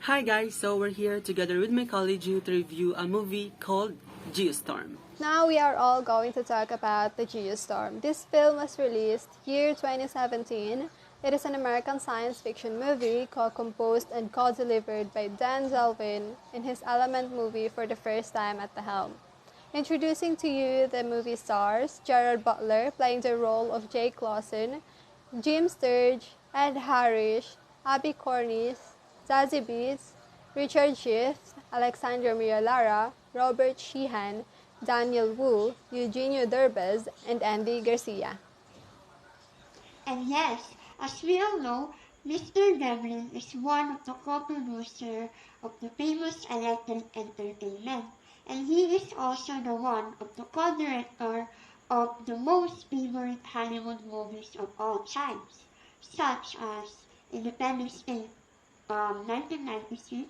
Hi guys, so we're here together with my colleague to review a movie called Geostorm. Now we are all going to talk about the Geostorm. This film was released year 2017. It is an American science fiction movie co-composed and co-delivered by Dan Zelvin in his Element movie for the first time at the helm. Introducing to you the movie stars, Gerard Butler playing the role of Jake Lawson, Jim Sturge, Ed Harris, Abby Cornish, Zazie Beetz, Richard Schiff, Alexandra Miralara, Robert Sheehan, Daniel Wu, Eugenio Derbez, and Andy Garcia. And yes, as we all know, Mr. Devlin is one of the co-producers of the famous Electric Entertainment, and he is also the one of the co-director of the most favorite Hollywood movies of all times, such as Independence Day 1996,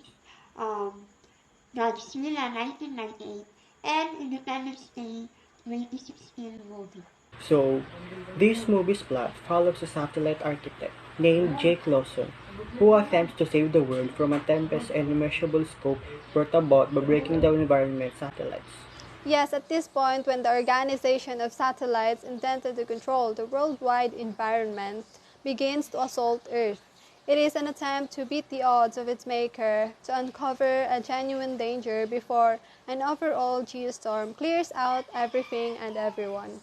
Godzilla 1998, and Independence Day 2016 movie. So, this movie's plot follows a satellite architect named Jake Lawson, who attempts to save the world from a tempest and immeasurable scope brought about by breaking down environment satellites. Yes, at this point, when the organization of satellites intended to control the worldwide environment begins to assault Earth, it is an attempt to beat the odds of its maker, to uncover a genuine danger before an overall geostorm clears out everything and everyone.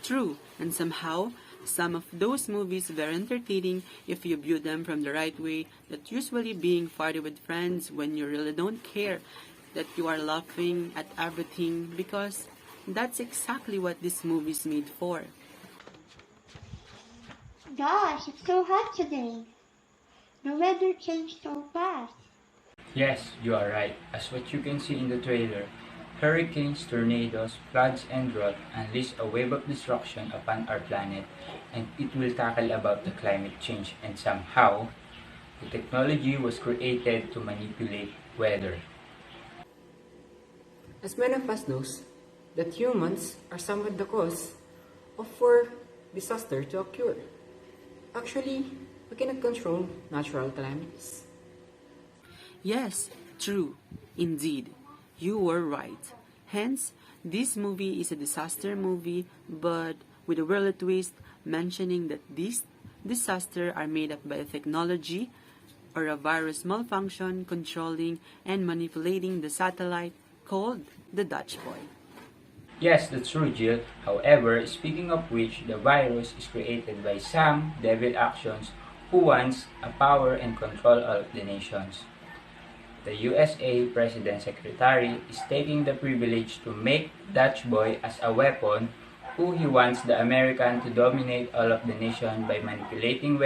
True, and somehow, some of those movies were entertaining if you view them from the right way, that usually being party with friends when you really don't care, that you are laughing at everything because that's exactly what this movie is made for. Gosh, it's so hot today. The weather changed so fast. Yes, you are right. As what you can see in the trailer, hurricanes, tornadoes, floods, and drought unleash a wave of destruction upon our planet, and it will tackle about the climate change, and somehow, the technology was created to manipulate weather. As many of us knows, that humans are somewhat the cause of for disaster to occur. Actually, we cannot control natural calamities. Yes, true, indeed. You were right. Hence, this movie is a disaster movie, but with a world twist mentioning that these disasters are made up by technology or a virus malfunction controlling and manipulating the satellite called the Dutch Boy. Yes, that's true, Jill. However, speaking of which, the virus is created by some devil actions who wants a power and control of the nations. The USA President Secretary is taking the privilege to make Dutch Boy as a weapon who he wants the American to dominate all of the nation by manipulating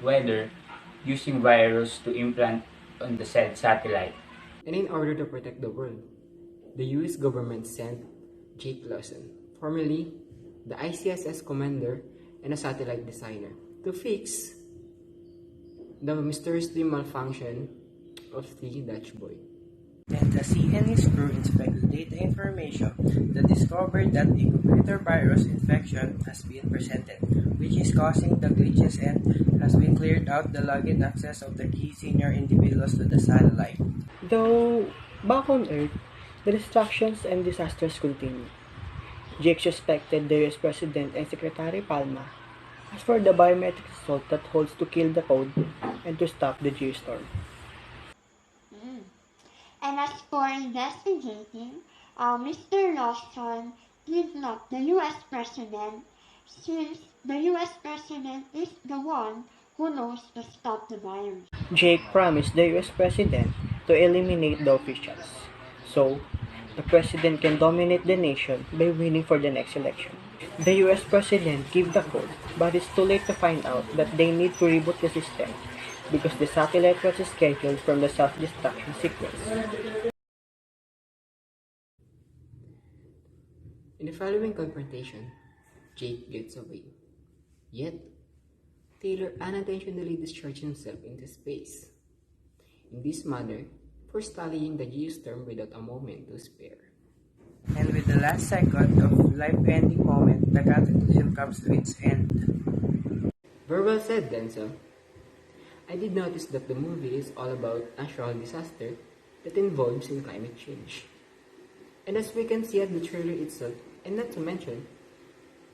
weather using virus to implant on the said satellite. And in order to protect the world, the US government sent Jake Lawson, formerly the ICSS commander and a satellite designer, to fix the mysteriously malfunction of the Dutch Boy. And the CNE's crew inspected data information that discovered that a computer virus infection has been presented, which is causing the glitches and has been cleared out the login access of the key senior individuals to the satellite. Though, back on Earth, the distractions and disasters continue. Jake suspected the US President and Secretary Palma as for the biometric assault that holds to kill the code and to stop the Geostorm. And as for investigating, Mr. Lawson kidnapped the US President since the US President is the one who knows to stop the virus. Jake promised the US President to eliminate the officials, so the President can dominate the nation by winning for the next election. The US President gave the code, but it's too late to find out that they need to reboot the system because the satellite was scheduled from the self-destruction sequence. In the following confrontation, Jake gets away. Yet, Taylor unintentionally discharges himself into space. In this manner, forestalling the geostorm without a moment to spare. And with the last second of life-ending moment, the cataclysm comes to its end. Very well said, Denzel. I did notice that the movie is all about natural disaster that involves in climate change. And as we can see at the trailer itself, and not to mention,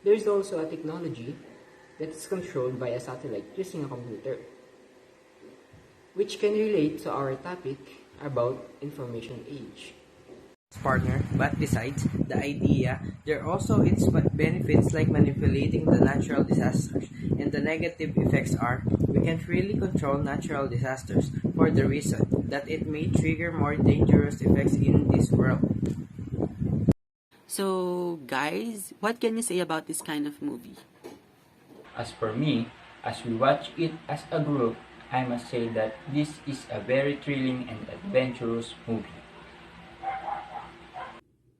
there is also a technology that is controlled by a satellite using a computer, which can relate to our topic about information age. Partner, but besides the idea, there are also its benefits like manipulating the natural disasters, and the negative effects are we can't really control natural disasters for the reason that it may trigger more dangerous effects in this world. So, guys, what can you say about this kind of movie? As for me, as we watch it as a group, I must say that this is a very thrilling and adventurous movie.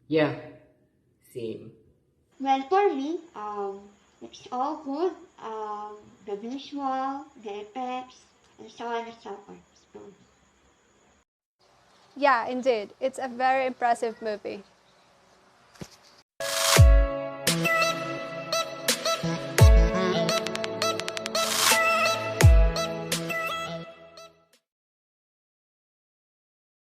Yeah, same. Well, for me, it's all good. The visual, the effects, and so on and so forth. So, Yeah, indeed. It's a very impressive movie.